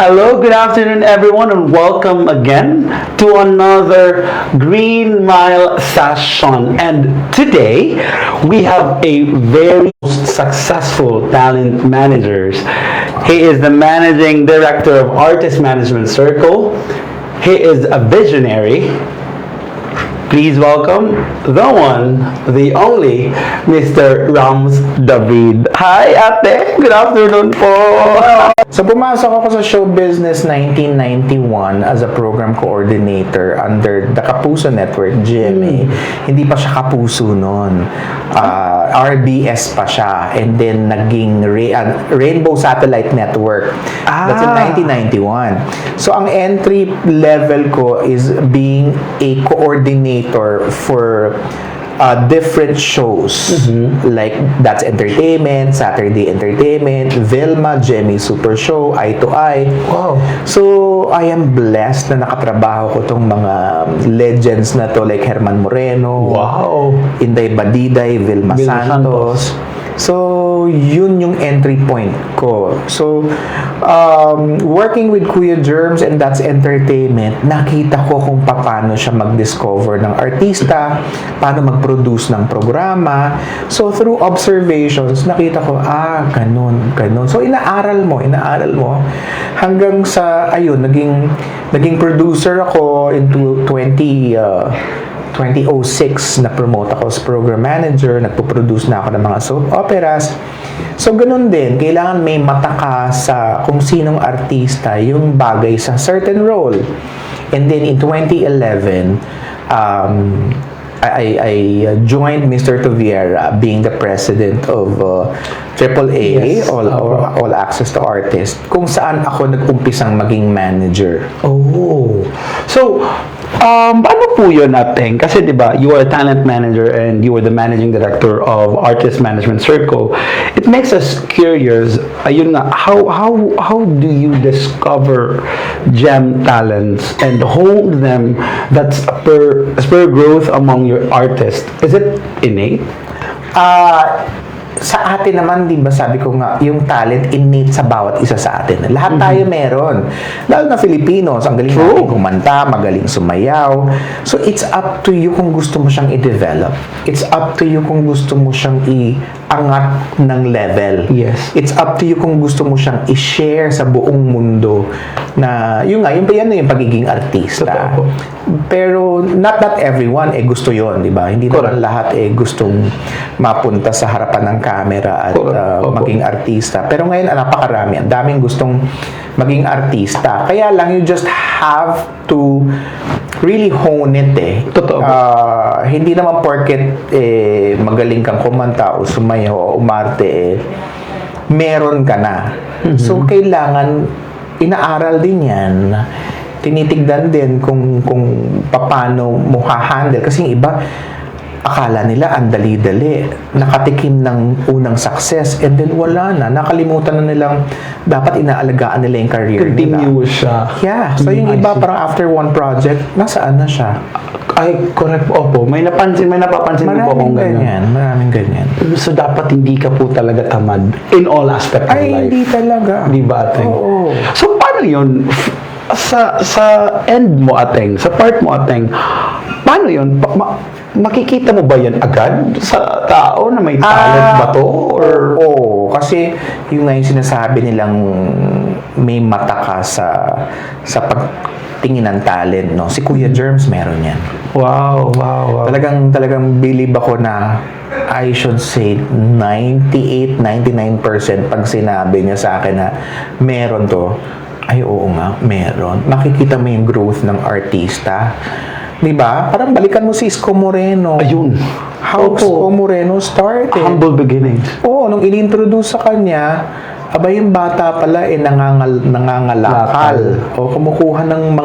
Hello, good afternoon, everyone, and welcome again to another Green Mile session. And today we have a very successful talent manager. He is the managing director of Artist Management Circle. He is a visionary. Please welcome the one, the only, Mr. Rams David. Hi, ate! Good afternoon po! So pumasok ako sa show business 1991 as a program coordinator under the Kapuso Network, GMA. Hindi pa siya Kapuso noon. RBS pa siya. And then naging Rainbow Satellite Network. That's in 1991. So ang entry level ko is being a coordinator for different shows like That's Entertainment, Saturday Entertainment, Vilma, Jemmy Super Show, Eye to Eye. Wow. So, I am blessed na nakatrabaho ko tong mga legends na to like Herman Moreno, Wow. Inday Badiday, Vilma Santos. So, yun yung entry point ko. So, working with Kuya Germs and That's Entertainment, nakita ko kung paano siya mag-discover ng artista, paano mag-produce ng programa. So, through observations, nakita ko, ganun. So, inaaral mo, hanggang sa, ayun, naging producer ako into 2006, na-promote ako as program manager, nagpo-produce na ako ng mga soap operas. So, ganun din, kailangan may mata ka sa kung sinong artista yung bagay sa certain role. And then, in 2011, I joined Mr. Toviera being the president of AAA, Yes. All Access to Artists, kung saan ako nag-umpisang maging manager. Oh. So, paano po yun, Ateng? Kasi diba, you are a talent manager and you are the managing director of Artist Management Circle. It makes us curious, ayun nga, how do you discover gem talents and hold them that's spur growth among your artists? Is it innate? Sa atin naman, di ba, sabi ko nga, yung talent innate sa bawat isa sa atin. Lahat tayo meron. Lalo na Filipinos, ang galing natin kumanta, magaling sumayaw. So, it's up to you kung gusto mo siyang i-develop. It's up to you kung gusto mo siyang i-angat ng level. Yes. It's up to you kung gusto mo siyang i-share sa buong mundo na, yung pagiging artista. Totoo. Pero, not everyone gusto yon, di ba? Hindi naman lahat gustong mapunta sa harapan ng camera at maging artista. Pero ngayon, napakarami. Ang daming gustong maging artista. Kaya lang, you just have to really hone it Totoo. Hindi naman porket magaling kang kumanta o sumayaw o umarte meron ka na. So, kailangan inaaral din yan. Tinitignan din kung paano mo ha-handle. Kasi yung iba, akala nila ang dali-dali, nakatikim ng unang success, and then wala na, nakalimutan na nilang dapat inaalagaan nila yung career nila. Continuous siya. Yeah. So yung iba parang after one project, nasaan na siya? Ay, correct po. Opo. May napapansin ko po akong ganyan. Maraming ganyan. So, dapat hindi ka po talaga tamad in all aspects of life. Hindi talaga. Di ba, Ateng? Oo. So, paano yun? Sa end mo, Ateng, sa part mo, Ateng, paano yun? Makikita mo ba yan agad sa tao na may talent ba to? Or Kasi yung nga yung sinasabi nilang may mata ka sa pagtingin ng talent, no? Si Kuya Germs meron yan. Wow. Talagang believe ako na I should say 98-99% pag sinabi niya sa akin na meron to, ay oo nga, meron. Makikita mo yung growth ng artista. Diba? Parang balikan mo si Isko Moreno. Ayun. How Isko Moreno started. Humble beginnings. Nung in-introduce sa kanya, yung bata pala nangangalakal o kumukuha ng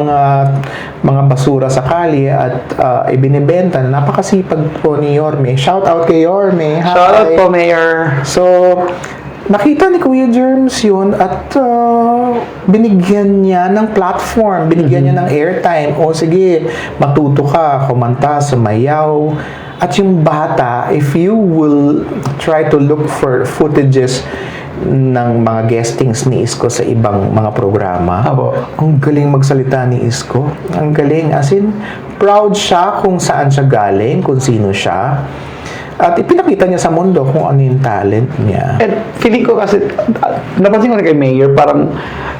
mga basura sa kalye at ibinibenta. Napakasipag po ni Yorme. Shout out kay Yorme. Hi. Shout out po, Mayor. So, nakita ni Kuya Germs yun at binigyan niya ng platform, binigyan niya ng airtime. Sige, matuto ka, kumanta, sumayaw. At yung bata, if you will try to look for footages ng mga guestings ni Isko sa ibang mga programa. Apo. Ang galing magsalita ni Isko. Ang galing. As in, proud siya kung saan siya galing, kung sino siya. At ipinakita niya sa mundo kung ano yung talent niya. And feeling ko kasi, napansin ko na kay Mayor, parang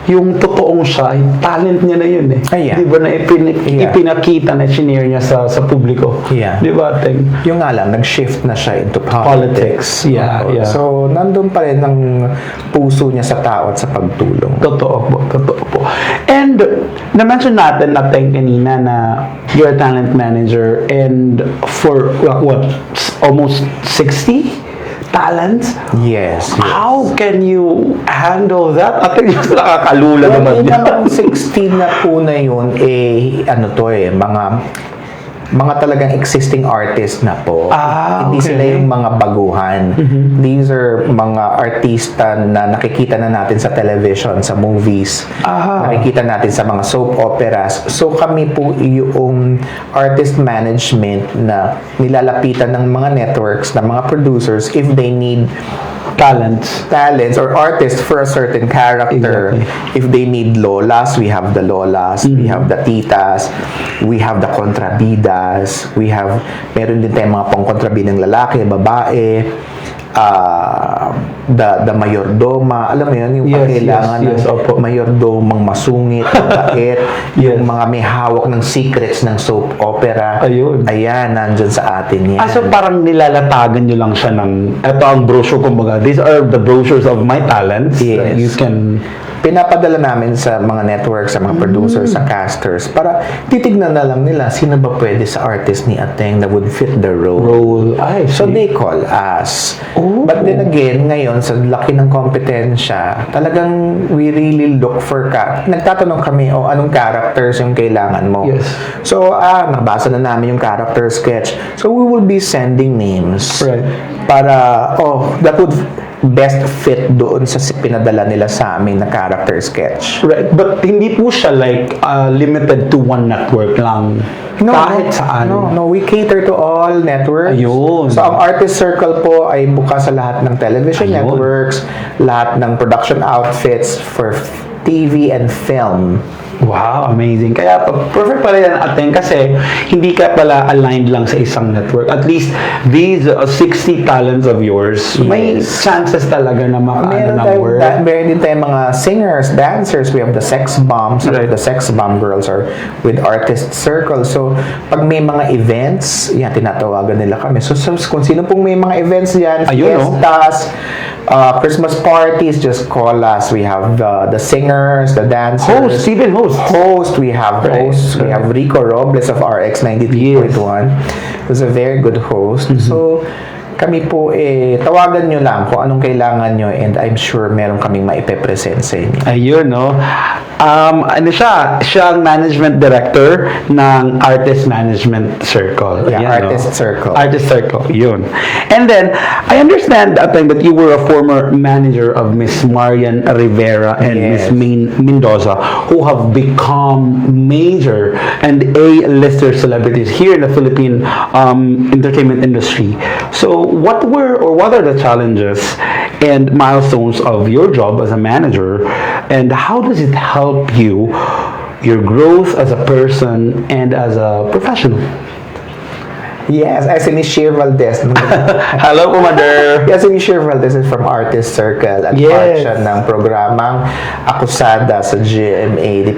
yung totoong siya, yung talent niya na yun eh. Yeah. Di ba na Yeah. ipinakita na shinare niya sa publiko. Yeah. Di ba, Teng? Yung nga lang, nag-shift na siya into Politics. Yeah, Oo. yeah. So, nandun pa rin ang puso niya sa tao at sa pagtulong. Totoo po, totoo po. And na-mention natin na Teng kanina na you're a talent manager and for what almost 60 talents? Yes. How can you handle that? At least nakakalula Well, naman yung niya. mga 16 na po na yun, ano to mga talagang existing artist na po. Ah, Hindi okay. sila yung mga baguhan. These are mga artista na nakikita na natin sa television, sa movies. Ah. Nakikita natin sa mga soap operas. So kami po yung artist management na nilalapitan ng mga networks, ng mga producers if they need talents or artists for a certain character. Exactly. If they need lolas, we have the lolas, we have the titas, we have the kontrabidas, meron din tayong mga pangkontrabidang lalaki, babae, the mayordoma, alam mo yun, yung Yes, kailangan yes, ng opo. mayordomang masungit, mabait, Yes. yung mga may hawak ng secrets ng soap opera. Ayun. Ayan, nandyan sa atin yan. So parang nilalatagan nyo lang siya ng, eto ang brochure, kumbaga, these are the brochures of my talents. Yes. You can, Pinapadala namin sa mga networks, sa mga producers, sa casters, para titignan na lang nila sino ba pwede sa artist ni Ateng that would fit the role. I So see. they call us. Oh. But then again, ngayon, sa laki ng kompetensya, talagang we really look for nagtatanong kami, anong characters yung kailangan mo? Yes. So, nabasa na namin yung character sketch. So, we will be sending names. Right. Para, that would best fit doon sa pinadala nila sa amin na character sketch. Right, but hindi po siya like limited to one network lang. Kahit saan. No, we cater to all networks. Ayun. So, ang artist circle po ay bukas sa lahat ng television Ayun. networks, lahat ng production outfits for TV and film. Wow, amazing. Kaya perfect pala yan Ateng kasi hindi ka pala aligned lang sa isang network. At least these 60 talents of yours, may Yes. chances talaga na makaano ng work. Meron din tayong mga singers, dancers. We have the sex bombs. Right. The sex bomb girls are with artist circle. So, pag may mga events, yan, tinatawagan nila kami. So kung sino pong may mga events yan, Ayun, no? fiestas, Christmas parties, just call us. We have the singers, the dancers. Even host. We have Right, hosts. We right. have Rico Robles of RX 93.1. Who's a very good host. So, kami po, tawagan nyo lang kung anong kailangan nyo and I'm sure meron kaming maipepresent sa inyo. Ayun, no? Ano siya? Siya ang management director ng Artist Management Circle. Yeah, Ayan, Artist Circle. Artist Circle, yun. And then, I understand that time that you were a former manager of Miss Marian Rivera and Yes. Miss Mendoza, who have become major and A-lister celebrities here in the Philippine entertainment industry. So, what are the challenges and milestones of your job as a manager, and how does it help you, your growth as a person and as a professional? Yes, si Miss Sheer Valdez. Hello po, Mother! Si Miss Sheer Valdez is from Artist Circle at part Yes. siya ng programang Akusada sa GMA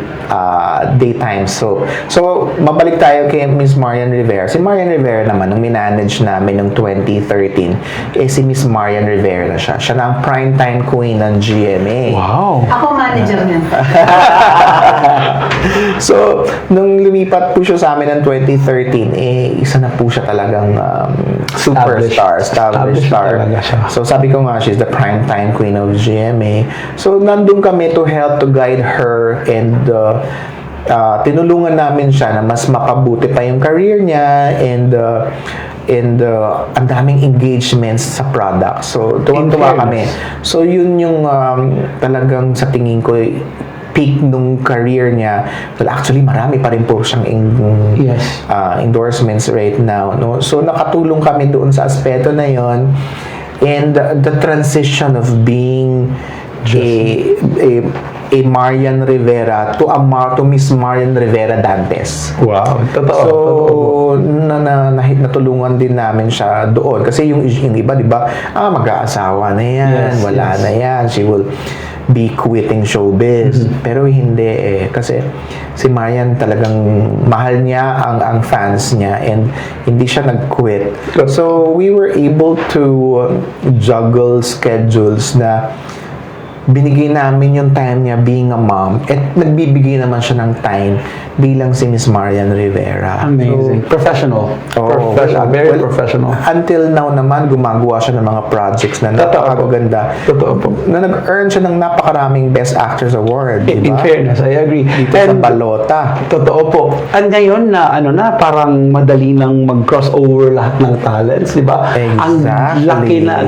Daytime Soap. So, mabalik tayo kay Miss Marian Rivera. Si Marian Rivera naman, nung minanage namin noong 2013, si Miss Marian Rivera na siya. Siya na ang primetime queen ng GMA. Wow! Ako manager niya. So, nung lumipat po siya sa amin ng 2013, isa na po siya talagang superstar, established star. talaga siya. So, sabi ko nga, she's the primetime queen of GMA. So, nandun kami to help to guide her and tinulungan namin siya na mas makabuti pa yung career niya and ang daming engagements sa product. So, tuwang-tuwa kami. So, yun yung talagang sa tingin ko peak nung career niya. Well, actually, marami pa rin po siyang Yes. endorsements right now. No? So, nakatulong kami doon sa aspeto na yon. And the transition of being a Marian Rivera to Miss Marian Rivera Dantes. Wow, totoo. So, natulungan din namin siya doon. Kasi yung iba, di ba, mag-aasawa na yan, Yes, wala yes. na yan, she will be quitting showbiz. Pero hindi Kasi si Marian talagang mahal niya ang fans niya and hindi siya nag-quit. So, we were able to juggle schedules na binigay namin yung time niya being a mom at nagbibigay naman siya ng time bilang si Miss Marian Rivera. Amazing. Professional. Oo, Very well, professional. Until now naman, gumagawa siya ng mga projects na napakaganda. Totoo po. Na nag-earn siya ng napakaraming Best Actors Award, di In ba? fairness, I agree. Dito sa Balota. Totoo po. At ngayon na parang madali nang mag-crossover lahat ng talents, di ba? Ang laki na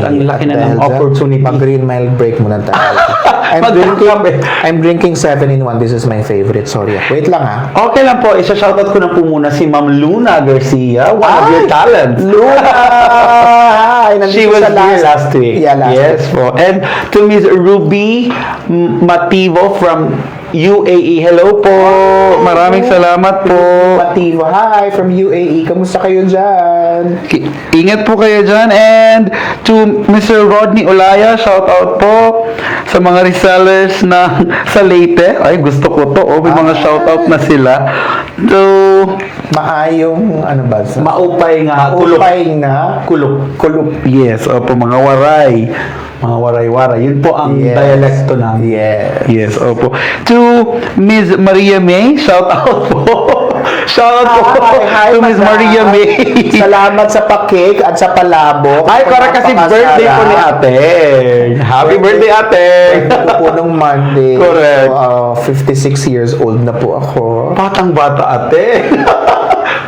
ng opportunity. Mag-green mile break muna tayo. I'm drinking 7-in-1. This is my favorite. Sorry. Wait lang Okay lang po, isa-shoutout ko na po muna si Ma'am Luna Garcia, one of your talents. Luna! Hi! She was here last week. Yeah, last yes week. po. And to Miss Ruby Mativo from UAE. Hello po. Maraming salamat po. Mativo. Hi from UAE. Kamusta kayo dyan? Ingat po kayo dyan. And to Mr. Rodney Olaya, shout out po sa mga resellers na sa Leyte. Ay, gusto ko to. May mga shout out na sila. So, Maayong, ano ba? maupay nga. Maupay nga. Kulop. Yes. Opo, mga waray. Mga waray-waray. Yun po ang Yes. dialekto namin. Yes. Yes, opo. To Ms. Maria May, shout out po. Shout out po Hi, to Ms. madam. Maria May. Salamat sa pa-cake at sa palabok. Ay, para kasi birthday po ni ate. Happy birthday, ate. Birthday ko po nung Monday. Correct. So, 56 years old na po ako. Batang-bata, ate.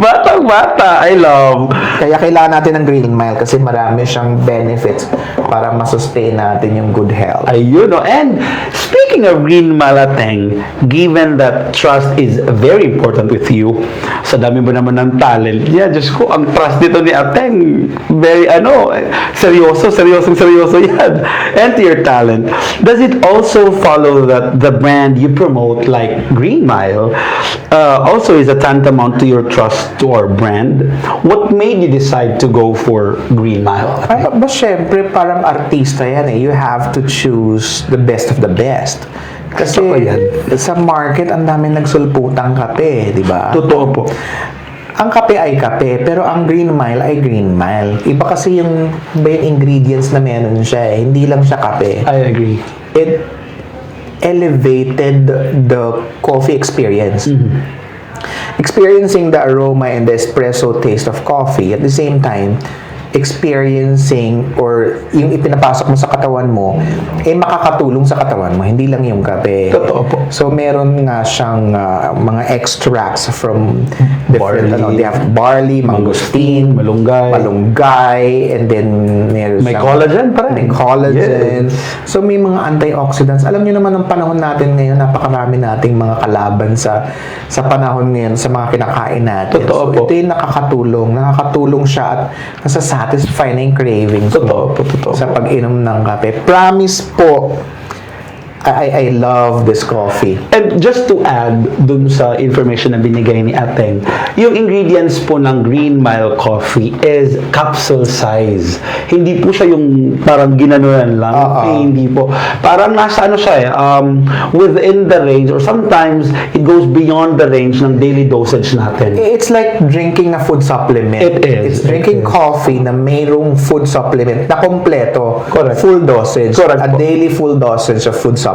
Batang-bata. I love. Kaya kailangan natin ng Green Mile kasi marami siyang benefits para masustain natin yung good health. Ayun, no? And speaking of Green Malateng, given that trust is very important with you, sa dami mo naman ng talent, Diyos ko, ang trust dito ni Ateng, very, seryoso yan. And to your talent, does it also follow that the brand you promote, like Green Mile, also is a tantamount to your trust to our brand? What made you decide to go for Green Mile? Ba, syempre, parang artista yan You have to choose the best of the best. Kasi Totoo yan. sa market, ang dami nagsulputang kape, di ba? Totoo po. Ang kape ay kape, pero ang Green Mile ay Green Mile. Iba kasi yung ingredients na meron siya Hindi lang siya kape. I agree. It elevated the coffee experience. Experiencing the aroma and the espresso taste of coffee at the same time, experiencing or yung ipinapasok mo sa katawan mo makakatulong sa katawan mo, hindi lang yung kape. Totoo po. So meron nga siyang mga extracts from different Barley. they have barley, mangosteen, malunggay, and then May collagen pa rin. May collagen. Yes. So may mga antioxidants. Alam niyo naman ng panahon natin ngayon, napakarami nating mga kalaban sa panahon ngayon sa mga kinakain natin. Totoo so po. ito yung nakakatulong siya at nasasatisfy na yung cravings Totoo mo po, totoo sa po. pag-inom ng kape. Promise po, I love this coffee. And just to add dun sa information na binigay ni Ateng, yung ingredients po ng Green Mile Coffee is capsule size. Hindi po siya yung parang ginanunan lang. Hindi po. Parang nasa within the range or sometimes it goes beyond the range ng daily dosage natin. It's like drinking a food supplement. It is. It's drinking coffee na mayroong food supplement na kompleto. Correct. Full dosage. Correct A po. daily full dosage of food supplement.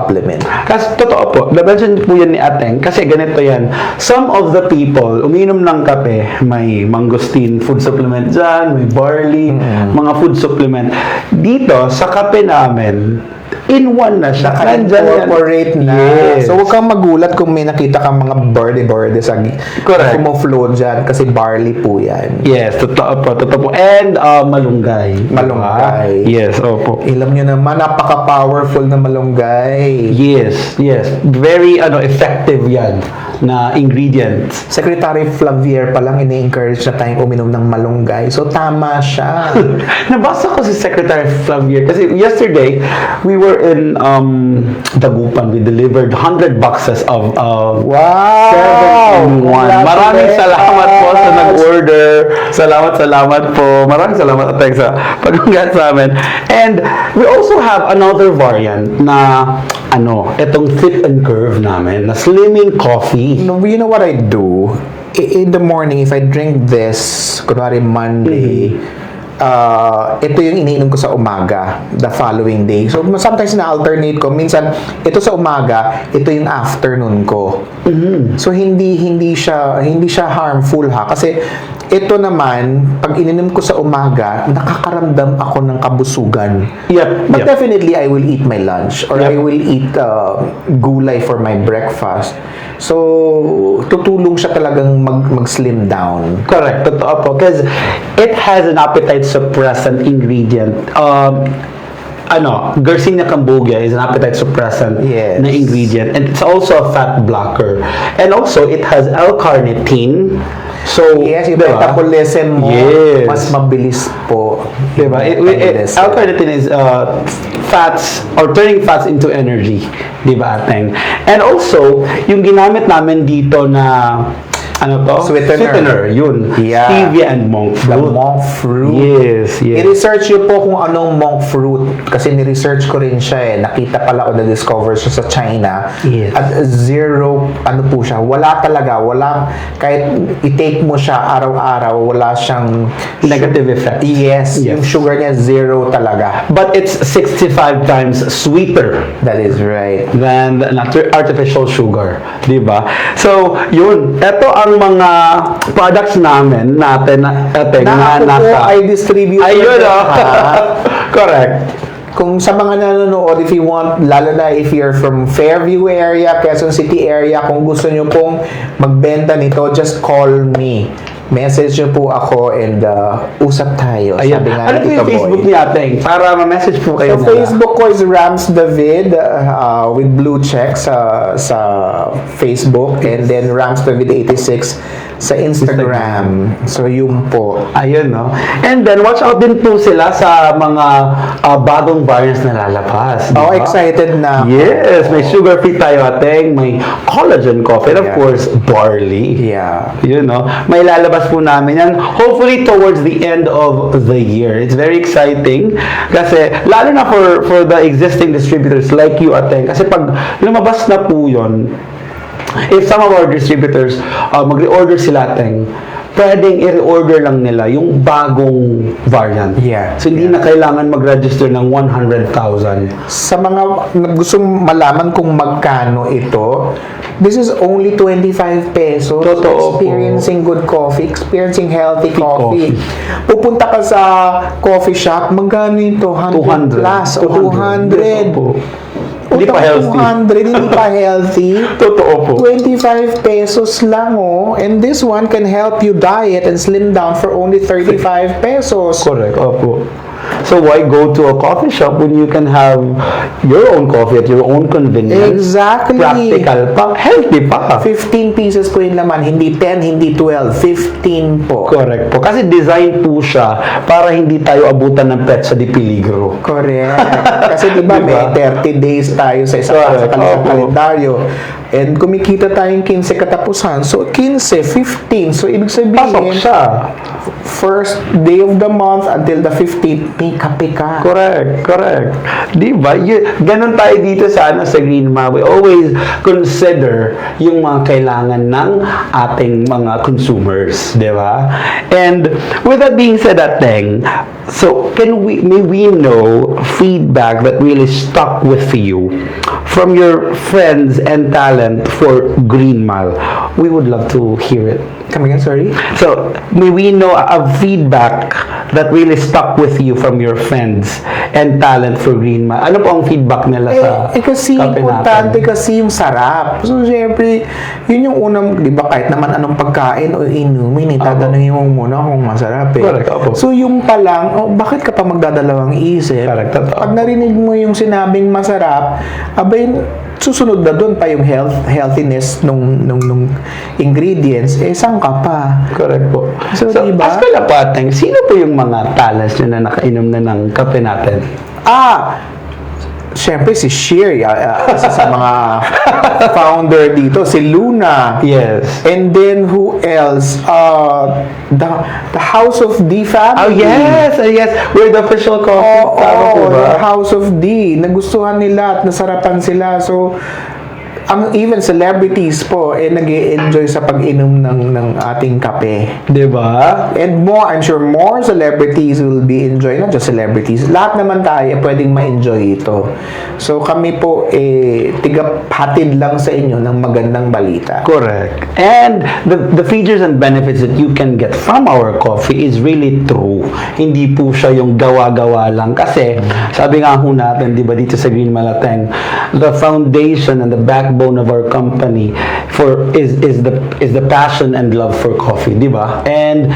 Kasi totoo po, na-mention po yan ni Ateng, kasi ganito yan. Some of the people, umiinom ng kape, may mangosteen food supplement dyan, may barley, mga food supplement. Dito, sa kape namin, in one na siya. Nandyan yan. Naka-incorporate na. Yes. So, huwag kang magulat kung may nakita kang mga berde-berde sa Correct. kumoflow dyan kasi barley po yan. Yes, totoo po. And malunggay. Malunggay. Diba? Yes, opo. Alam nyo naman, napaka-powerful na malunggay. Yes. Very effective yan na ingredients. Secretary Flavier pa lang ini-encourage na tayong uminom ng malunggay. So, tama siya. Nabasa ko si Secretary Flavier kasi yesterday we were in Dagupan. We delivered 100 boxes of Wow! 7-in-1. Maraming salamat po sa nag-order. Salamat po. Maraming salamat at sa pag-congrats sa amin. And we also have another variant na itong Fit and Curve namin na slimming coffee. You know what I do? In the morning, if I drink this, kunwari Monday, ito yung iniinom ko sa umaga, the following day. So, sometimes na-alternate ko. Minsan, ito sa umaga, ito yung afternoon ko. So, hindi siya harmful ha. Kasi, ito naman, pag ininom ko sa umaga, nakakaramdam ako ng kabusugan. But definitely, I will eat my lunch or I will eat gulay for my breakfast. So, tutulong siya talagang mag-slim down. Correct. Totoo po. Because it has an appetite suppressant ingredient. Garcinia cambogia is an appetite suppressant Yes. na ingredient. And it's also a fat blocker. And also, it has L-carnitine. So, Yes, yung diba? metabolism mo, Yes. mas mabilis po. Diba? Metabolism. L-carnitine is fats or turning fats into energy. Diba, ateng? And also, yung ginamit namin dito na Sweetener. Yun. Yeah. Stevia and monk The fruit. monk fruit. Yes. I-research nyo po kung anong monk fruit. Kasi ni-research ko rin siya eh. Nakita pala ko na-discover siya sa China. Yes. At zero, po siya. Wala talaga. Kahit i-take mo siya araw-araw, wala siyang Negative effect. Yes. Yes. Yung sugar niya, zero talaga. But it's 65 times sweeter That is right. than the artificial sugar. Diba? So, yun. Ito ang mga products natin na nasa... I distribute. Ayun, Ha? Correct. Kung sa mga nanonood, if you want, lalo na if you're from Fairview area, Quezon City area, kung gusto nyo pong magbenta nito, just call me. Message nyo po ako and usap tayo. Ayan. Sabi nga Ano ni po Tito yung Facebook Boy. niya, Ateng? Para ma-message po kayo So, Facebook ko is Rams David with blue check sa Facebook and then Rams David 86 sa Instagram. So, yun po. Ayun, no? And then, watch out din po sila sa mga bagong variants na lalabas. Oh, diba? excited na ako. Yes, may sugar-free tayo, Ateng. May collagen coffee. And of Yeah. course, barley. Yeah. Yun, no? May lalabas po namin yan. Hopefully, towards the end of the year. It's very exciting. Kasi, lalo na for the existing distributors like you, Ateng. Kasi pag lumabas na po yun, if some of our distributors mag-reorder sila, Ateng, pwedeng i-reorder lang nila yung bagong variant. Yeah. So, hindi na kailangan mag-register ng 100,000. Sa mga gustong malaman kung magkano ito, this is only 25 pesos. Totoo po. Experiencing good coffee, experiencing healthy coffee. coffee. Pupunta ka sa coffee shop, magkano ito? 100 plus o 200. Opo. Hindi pa healthy. 200, hindi pa healthy. Totoo po. 25 pesos lang oh. And this one can help you diet and slim down for only 35 pesos. Correct. Opo. So why go to a coffee shop when you can have your own coffee at your own convenience? Exactly. Practical pa. Healthy pa. 15 pieces po yung laman. Hindi 10, hindi 12. 15 po. Correct po. Kasi design po siya para hindi tayo abutan ng petsa di peligro. Correct. Kasi diba, Diba? may 30 days tayo sa isang Correct. Opo. kalendaryo. And kumikita tayong 15 katapusan. So, 15, 15. So, ibig Pasok sabihin, siya. first day of the month until the 15th, may kape ka. Correct. Di ba? Ganon tayo dito sa Green Ma. We always consider yung mga kailangan ng ating mga consumers. Di ba? And with that being said, Ateng, so may we know feedback that really stuck with you from your friends and talent for Green Mile? We would love to hear it. Come again, sorry? So, may we know a feedback that really stuck with you from your friends and talent for Green Mile? Ano po ang feedback nila sa kasi kape importante natin? kasi yung sarap. So, syempre, yun yung unang, di ba, kahit naman anong pagkain o inumin, tatanungin mo muna kung masarap eh. Correct, opo. So, yung pa lang, bakit ka pa magdadalawang isip? Correct, totoo. Pag narinig mo yung sinabing masarap, abay, susunod na doon pa yung healthiness nung ingredients, saan ka pa? Correct po. So, diba? As kalapateng, sino po yung mga talents nyo na nakainom na ng kape natin? Siyempre si Sheer, isa sa mga founder dito, si Luna. Yes. And then who else? The House of D Oh, family. yes. Yes. We're the official coffee. Tama po ba? The House of D. Nagustuhan nila at nasarapan sila. So, even celebrities po, nag-enjoy sa pag-inom ng ating kape. Diba? And I'm sure more celebrities will be enjoying, not just celebrities, lahat naman tayo pwedeng ma-enjoy ito. So kami po tigap-hatid lang sa inyo ng magandang balita. Correct. And the features and benefits that you can get from our coffee is really true. Hindi po siya yung gawa-gawa lang. Kasi, sabi nga ho natin, di ba, dito sa Green Malateng, the foundation and the backbone of our company is the passion and love for coffee, di ba? And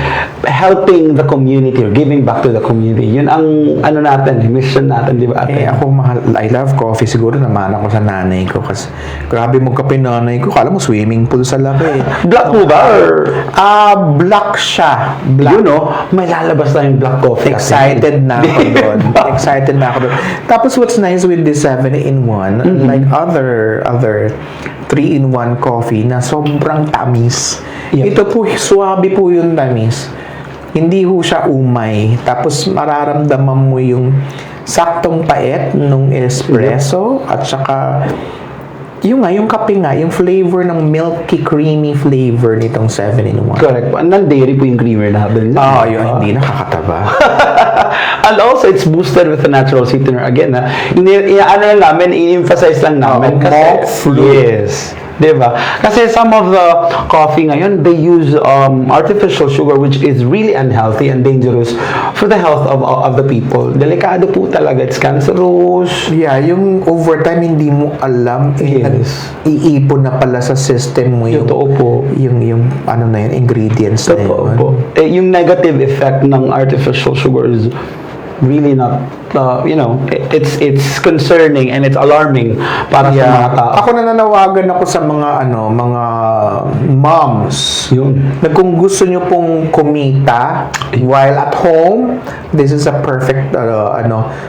helping the community or giving back to the community. Yun ang natin, mission natin, di ba? Ako I love coffee. Siguro naman ako sa nanay ko kasi grabe magkape nanay ko. Kala mo swimming pool sa laki. Black po ba? Or, black siya. Black. you know, may lalabas tayong black coffee. Excited na ako doon. Excited na ako doon. Tapos what's nice with this 7-in-1, like other 3-in-1 coffee na sobrang tamis. Yep. Ito po, suwabe po yung tamis. Hindi ho siya umay. Tapos mararamdaman mo yung saktong pait nung espresso at saka yung kape nga, yung flavor ng milky creamy flavor nitong 7-in-1. Correct. Non-dairy po yung creamer natin. Yun, hindi nakakataba. And also, it's boosted with a natural sweetener. Again, i-emphasize lang namin. Monk fruit. Yes. Diba? Kasi some of the coffee ngayon, they use artificial sugar which is really unhealthy and dangerous for the health of the people. Delikado po talaga. It's cancerous. Yeah, yung overtime hindi mo alam, Yes. iipon na pala sa system mo yung Totoo po. yung ingredients na Totoo yun. po. Yung negative effect ng artificial sugar is really not, it's concerning and it's alarming para sa mga tao. Ako nananawagan ako sa mga mga moms. Yun. Na kung gusto nyo pong kumita while at home, this is a perfect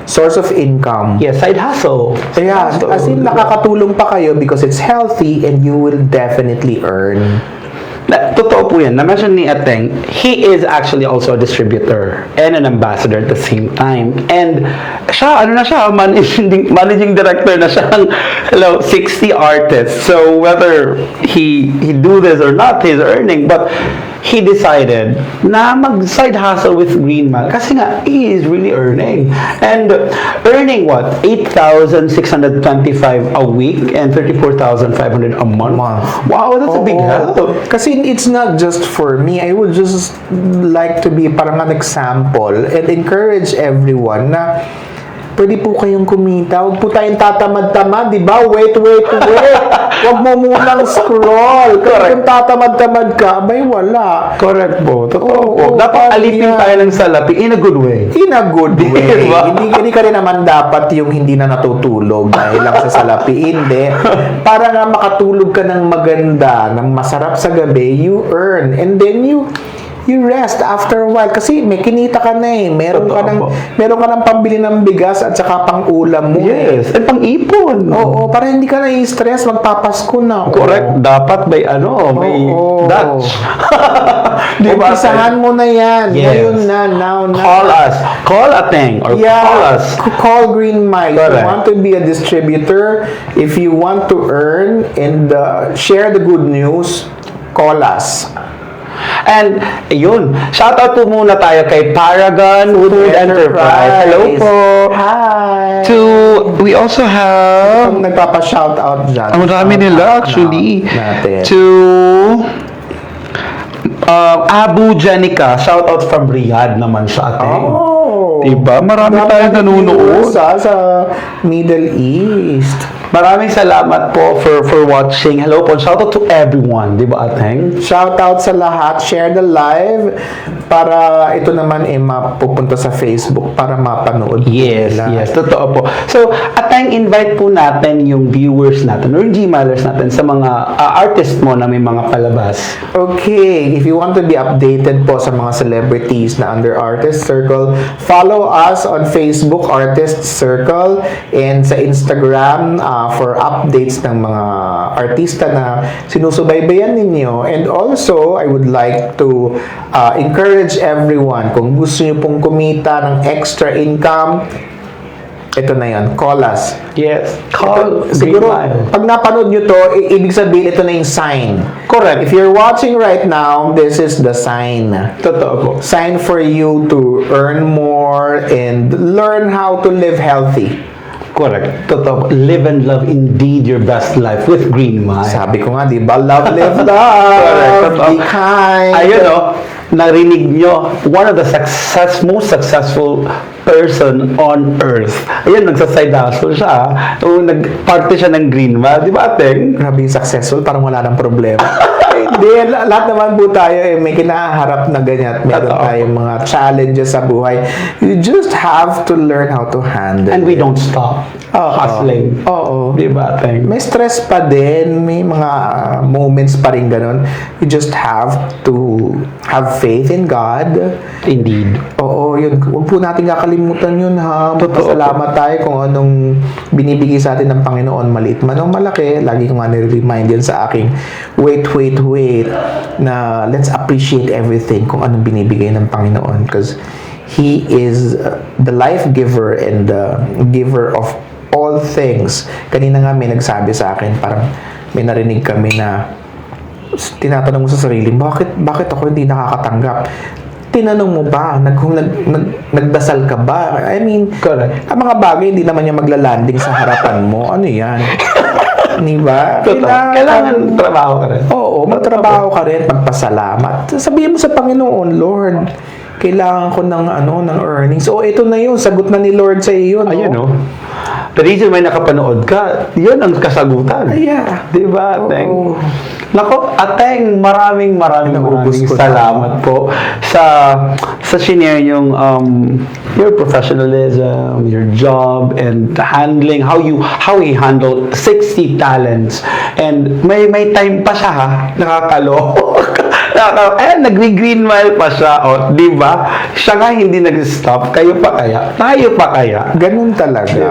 source of income. Yeah, side hustle. Kaya, as in, nakakatulong pa kayo because it's healthy and you will definitely earn. Totoo po yan. Na-mention ni Ateng, he is actually also a distributor and an ambassador at the same time. And siya, managing director na siya ng 60 artists. So whether he do this or not, he's earning. But he decided na mag-side hustle with Green Mile kasi nga, he is really earning. And earning what? 8,625 a week and 34,500 a month. Wow, that's a big help. Kasi it's not just for me. I would just like to be parang an example and encourage everyone na pwede po kayong kumita. Huwag po tayong tatamad-tamad, di ba? Wait. Huwag mo munang scroll. Kasi kung tatamad-tamad ka, abay wala. Correct po. Totoo po. Dapat alipin tayo ng salapi in a good way. In a good way. Diba? Hindi ka rin naman dapat yung hindi na natutulog dahil lang sa salapi. Hindi. Para nga makatulog ka ng maganda, ng masarap sa gabi, you earn. And then you rest after a while kasi may kinita ka na meron ka ng pambili ng bigas at saka pang ulam mo. Yes, and pang-ipon. Oo, para hindi ka na-stress, magpapasko na. Correct. Dapat may may Dutch. Diba? Umpisahan mo na yan. Yes. Ngayon na, now. Call us. Call Ateng or call us. Call Green Mile. If Correct. you want to be a distributor, if you want to earn and share the good news, call us. And, yun. Shoutout po muna tayo kay Paragon Food Enterprise. Hello po. Hi. We also have... Ang nagpapa-shoutout dyan. Ang marami nila actually. Natin. To Abu Janica, shout out from Riyadh naman siya, ate. Oh. Diba? Marami tayong nanonood. Sa Middle East. Maraming salamat po for watching. Hello po. Shout out to everyone. Diba, ateng? Shout out sa lahat. Share the live para ito naman mapupunta sa Facebook para mapanood. Yes, nila. yes. Totoo po. So, ateng invite po natin yung viewers natin or yung Gmailers natin sa mga artist mo na may mga palabas. Okay, if you want to be updated po sa mga celebrities na under Artist Circle, follow us on Facebook, Artist Circle, and sa Instagram for updates ng mga artista na sinusubaybayan ninyo. And also, I would like to encourage everyone, kung gusto nyo pong kumita ng extra income, ito na yun, call us. Yes. Call Siguro, Green Mile. pag napanood nyo to, ibig sabihin ito na yung sign. Correct. If you're watching right now, this is the sign. Totoo po. Sign for you to earn more and learn how to live healthy. Correct. Totoo po. Live and love indeed your best life with Green Mile. Sabi ko nga, di ba? Love, live, love. Correct. Totoo. Be kind. Ayun o, narinig nyo, one of the most successful person on earth. Ayun, nagsaside hustle siya. Nag-party siya ng Green Mile. Di ba, ateng? Grabe yung successful, parang wala nang problema. Hindi, lahat naman po tayo may kinaharap na ganyan. Meron Totoo. tayong mga challenges sa buhay. You just have to learn how to handle And we it. don't stop hustling. Oo. Di ba, ateng? May stress pa din, may mga moments pa rin ganun. You just have to have faith in God. Indeed. Oo, yun. Huwag po natin kakalimutan yun, ha. Totoo. Salamat tayo kung anong binibigay sa atin ng Panginoon, maliit man o malaki. Lagi ko nga nire-remind yan sa aking wait, na let's appreciate everything kung anong binibigay ng Panginoon because He is the life giver and the giver of all things. Kanina nga may nagsabi sa akin, parang may narinig kami na tinatanong mo sa sarili, bakit ako hindi nakakatanggap? Tinanong mo ba? Nagdasal ka ba? I mean, Correct. ang mga bagay hindi naman yung maglalanding sa harapan mo. Ano yan? Di ba? Totoo. Kailangan trabaho ka rin. Oo, magtrabaho ka rin, magpasalamat. Sabihin mo sa Panginoon, Lord, kailangan ko ng earnings. O, ito na yun. Sagot na ni Lord sa iyo. No? Ayun, no? The reason why nakapanood ka, yun ang kasagutan. Yeah. Di ba, Ateng? Oo. Nako, Ateng, maraming Naubos ko na. salamat po sa shinare yung your professionalism, your job, and handling, how you handle 60 talents. And may time pa siya, ha? Nakakaloko. Nagre-Green Mile pa siya, o, di ba? Siya nga hindi nag-stop. Kayo pa kaya? Tayo pa kaya? Ganun talaga.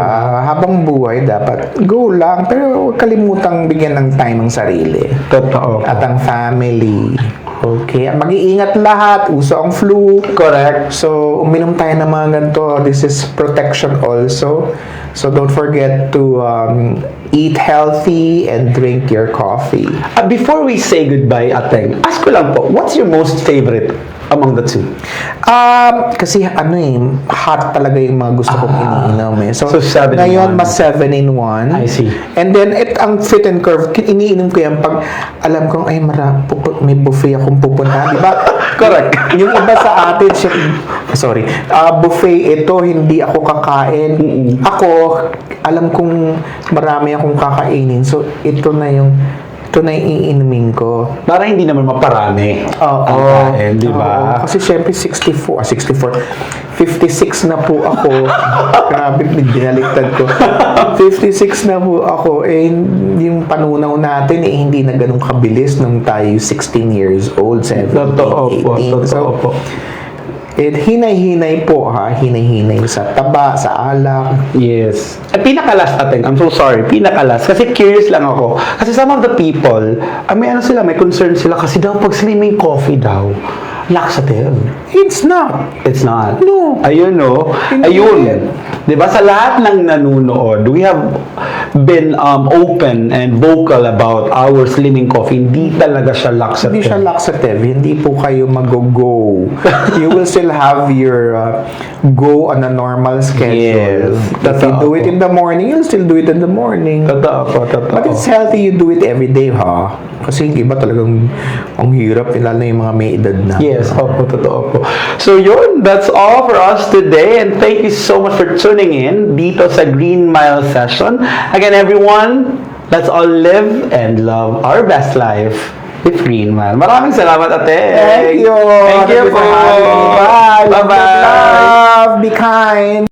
Habang buhay, dapat go lang. Pero huwag kalimutang bigyan ng time ang sarili. Totoo. At ang family. Okay. Mag-iingat lahat. Uso ang flu. Correct. So, uminom tayo ng mga ganito. This is protection also. So, don't forget to eat healthy and drink your coffee. Before we say goodbye, Ateng, ask ko lang po, what's your most favorite among the two? Kasi hot talaga yung mga gusto kong iniinom eh. So 7 in ngayon, 1. mas 7 in 1. I see. And then, ang fit and curve, iniinom ko yan pag alam kong, may buffet akong pupuntahan. Diba? Correct. Yung iba sa atin, buffet ito, hindi ako kakain. Ako, alam kong marami akong kakainin. So, ito na yung iinumin ko. Para hindi naman maparami Oo. ang kain, di ba? Oo. Kasi syempre 56 na po ako. Grabe, binaliktad ko. 56 na po ako. Yung panunaw natin, hindi na ganun kabilis nung tayo 16 years old, 17, Totoo po. 18. Totoo po. Hinay-hinay po, ha? Hinay-hinay sa taba, sa alak. Yes. Pinakalas, Ateng. I'm so sorry. Pinakalas. Kasi curious lang ako. Kasi some of the people, may concern sila kasi daw pag sila may coffee daw, laxative. It's not. It's not. No. Ayun, no? Hindi Ayun. yan. Di ba? Sa lahat ng nanunood, we have been open and vocal about our slimming coffee. Hindi talaga siya laxative. Hindi siya laxative. Hindi po kayo mag-go. You will still have your go on a normal schedule. Yes. If you do it in the morning, you'll still do it in the morning. Totoo po, totoo. But it's healthy you do it every day, ha? Kasi yung iba talagang ang hirap, lalo na yung mga may edad na. Yes, opo, totoo po. So yun, that's all for us today, and thank you so much for tuning in dito sa Green Mile session. Again, everyone, let's all live and love our best life with Green Mile. Maraming salamat, ate. Thank you. Thank you Thank you po. for having me. Bye. Bye-bye. Love. Be kind.